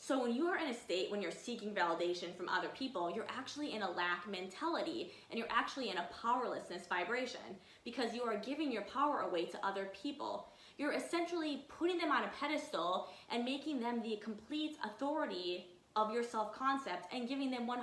So when you are in a state when you're seeking validation from other people, you're actually in a lack mentality and you're actually in a powerlessness vibration because you are giving your power away to other people. You're essentially putting them on a pedestal and making them the complete authority of your self-concept and giving them 100%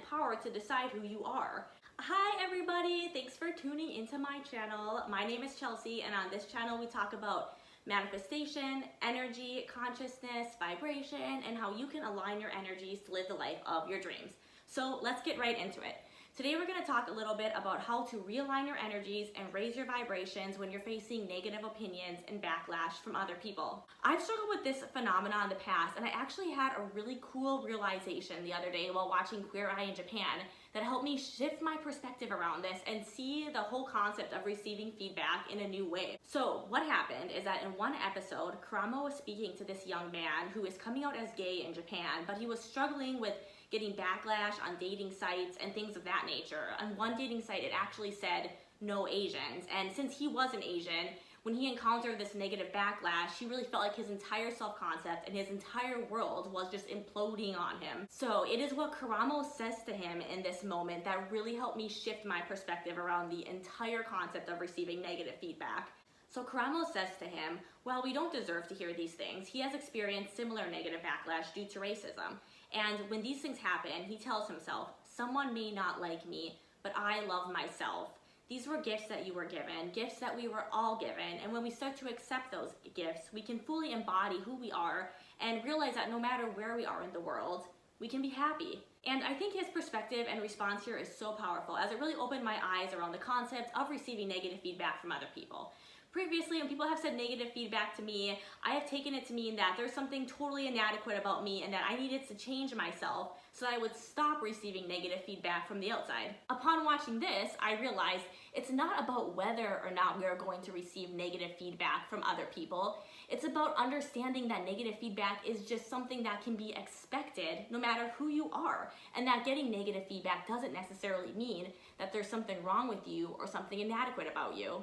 power to decide who you are. Hi everybody, thanks for tuning into my channel. My name is Chelsea and on this channel we talk about manifestation, energy, consciousness, vibration, and how you can align your energies to live the life of your dreams. So let's get right into it. Today we're going to talk a little bit about how to realign your energies and raise your vibrations when you're facing negative opinions and backlash from other people. I've struggled with this phenomenon in the past, and I actually had a really cool realization the other day while watching Queer Eye in Japan that helped me shift my perspective around this and see the whole concept of receiving feedback in a new way. So what happened is that in one episode, Kuramo was speaking to this young man who is coming out as gay in Japan, but he was struggling with getting backlash on dating sites and things of that nature. On one dating site, it actually said no Asians. And since he was an Asian, when he encountered this negative backlash, he really felt like his entire self-concept and his entire world was just imploding on him. So it is what Kuramo says to him in this moment that really helped me shift my perspective around the entire concept of receiving negative feedback. So Kuramo says to him, while we don't deserve to hear these things, he has experienced similar negative backlash due to racism. And when these things happen, he tells himself, someone may not like me, but I love myself. These were gifts that you were given, gifts that we were all given. And when we start to accept those gifts, we can fully embody who we are and realize that no matter where we are in the world, we can be happy. And I think his perspective and response here is so powerful as it really opened my eyes around the concept of receiving negative feedback from other people. Previously, when people have said negative feedback to me, I have taken it to mean that there's something totally inadequate about me and that I needed to change myself so that I would stop receiving negative feedback from the outside. Upon watching this, I realized it's not about whether or not we are going to receive negative feedback from other people. It's about understanding that negative feedback is just something that can be expected no matter who you are, and that getting negative feedback doesn't necessarily mean that there's something wrong with you or something inadequate about you.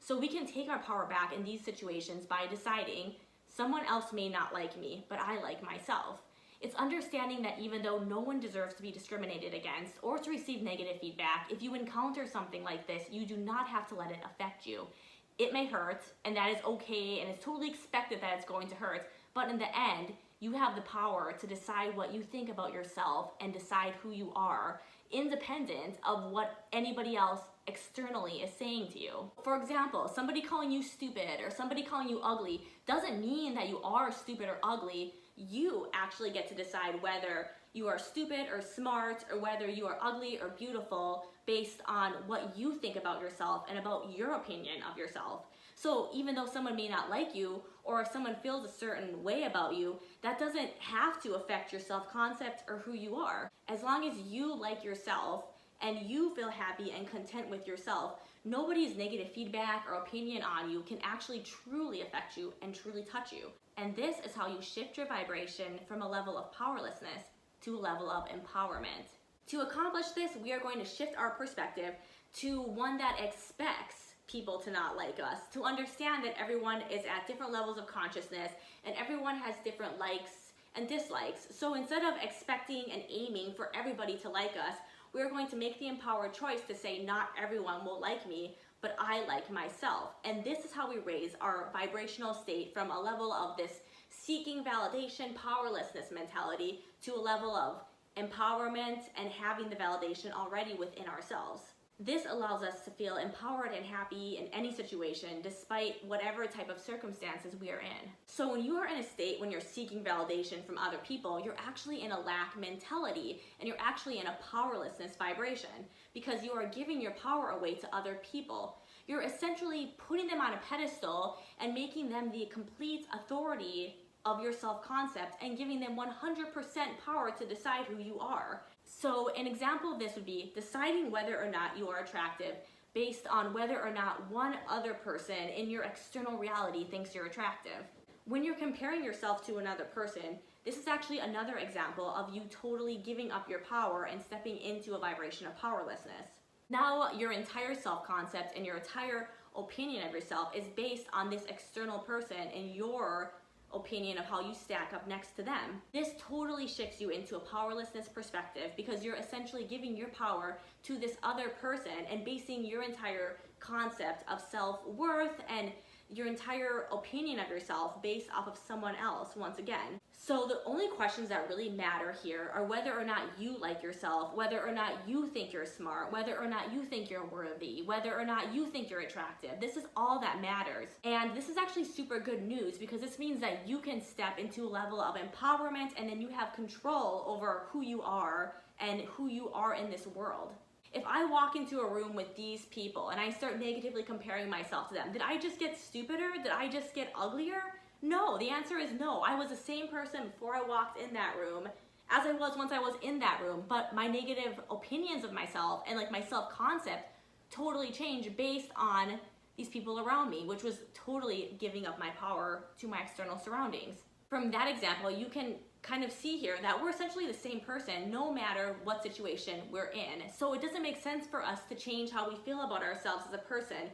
So we can take our power back in these situations by deciding someone else may not like me, but I like myself. It's understanding that even though no one deserves to be discriminated against or to receive negative feedback, if you encounter something like this, you do not have to let it affect you. It may hurt, and that is okay, and it's totally expected that it's going to hurt, but in the end, you have the power to decide what you think about yourself and decide who you are, independent of what anybody else externally is saying to you. For example, somebody calling you stupid or somebody calling you ugly doesn't mean that you are stupid or ugly. You actually get to decide whether you are stupid or smart or whether you are ugly or beautiful based on what you think about yourself and about your opinion of yourself. So even though someone may not like you, or if someone feels a certain way about you, that doesn't have to affect your self-concept or who you are. As long as you like yourself and you feel happy and content with yourself, nobody's negative feedback or opinion on you can actually truly affect you and truly touch you. And this is how you shift your vibration from a level of powerlessness to a level of empowerment. To accomplish this, we are going to shift our perspective to one that expects people to not like us, to understand that everyone is at different levels of consciousness and everyone has different likes and dislikes. So instead of expecting and aiming for everybody to like us, we're going to make the empowered choice to say not everyone will like me, but I like myself. And this is how we raise our vibrational state from a level of this seeking validation, powerlessness mentality to a level of empowerment and having the validation already within ourselves. This allows us to feel empowered and happy in any situation, despite whatever type of circumstances we are in. So when you are in a state when you're seeking validation from other people, you're actually in a lack mentality and you're actually in a powerlessness vibration because you are giving your power away to other people. You're essentially putting them on a pedestal and making them the complete authority of your self-concept and giving them 100% power to decide who you are. So an example of this would be deciding whether or not you are attractive based on whether or not one other person in your external reality thinks you're attractive. When you're comparing yourself to another person, this is actually another example of you totally giving up your power and stepping into a vibration of powerlessness. Now your entire self-concept and your entire opinion of yourself is based on this external person and your opinion of how you stack up next to them. This totally shifts you into a powerlessness perspective because you're essentially giving your power to this other person and basing your entire concept of self-worth and your entire opinion of yourself based off of someone else once again. So the only questions that really matter here are whether or not you like yourself, whether or not you think you're smart, whether or not you think you're worthy, whether or not you think you're attractive. This is all that matters. And this is actually super good news because this means that you can step into a level of empowerment and then you have control over who you are and who you are in this world. If I walk into a room with these people and I start negatively comparing myself to them, did I just get stupider? Did I just get uglier? No, the answer is no. I was the same person before I walked in that room as I was once I was in that room, but my negative opinions of myself and like my self-concept totally changed based on these people around me, which was totally giving up my power to my external surroundings. From that example, you can kind of see here that we're essentially the same person no matter what situation we're in. So it doesn't make sense for us to change how we feel about ourselves as a person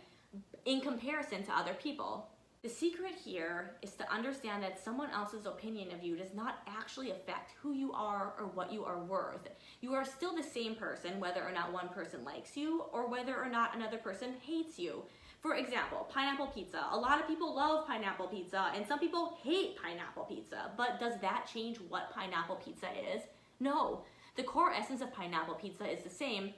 in comparison to other people. The secret here is to understand that someone else's opinion of you does not actually affect who you are or what you are worth. You are still the same person whether or not one person likes you or whether or not another person hates you. For example, pineapple pizza. A lot of people love pineapple pizza and some people hate pineapple pizza, but does that change what pineapple pizza is? No. The core essence of pineapple pizza is the same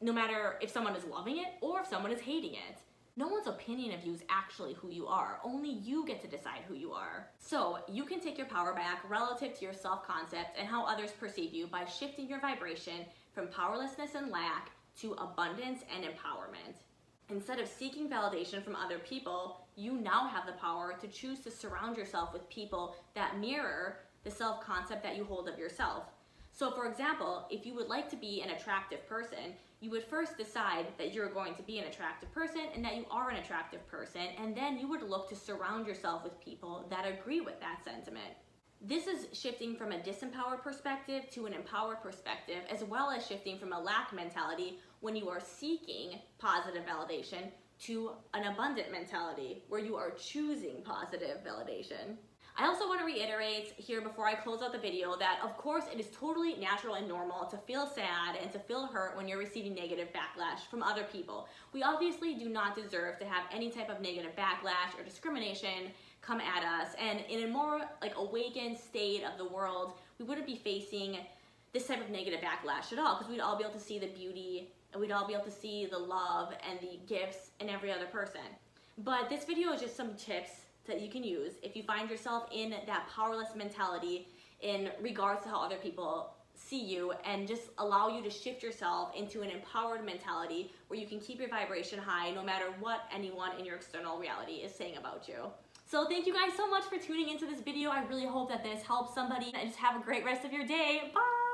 no matter if someone is loving it or if someone is hating it. No one's opinion of you is actually who you are. Only you get to decide who you are. So you can take your power back relative to your self-concept and how others perceive you by shifting your vibration from powerlessness and lack to abundance and empowerment. Instead of seeking validation from other people, you now have the power to choose to surround yourself with people that mirror the self-concept that you hold of yourself. So for example, if you would like to be an attractive person, you would first decide that you're going to be an attractive person and that you are an attractive person, and then you would look to surround yourself with people that agree with that sentiment. This is shifting from a disempowered perspective to an empowered perspective, as well as shifting from a lack mentality when you are seeking positive validation to an abundant mentality where you are choosing positive validation. I also want to reiterate here before I close out the video that of course it is totally natural and normal to feel sad and to feel hurt when you're receiving negative backlash from other people. We obviously do not deserve to have any type of negative backlash or discrimination come at us, and in a more like awakened state of the world, we wouldn't be facing this type of negative backlash at all because we'd all be able to see the beauty and we'd all be able to see the love and the gifts in every other person. But this video is just some tips that you can use if you find yourself in that powerless mentality in regards to how other people see you, and just allow you to shift yourself into an empowered mentality where you can keep your vibration high no matter what anyone in your external reality is saying about you. So thank you guys so much for tuning into this video. I really hope that this helps somebody, and just have a great rest of your day. Bye!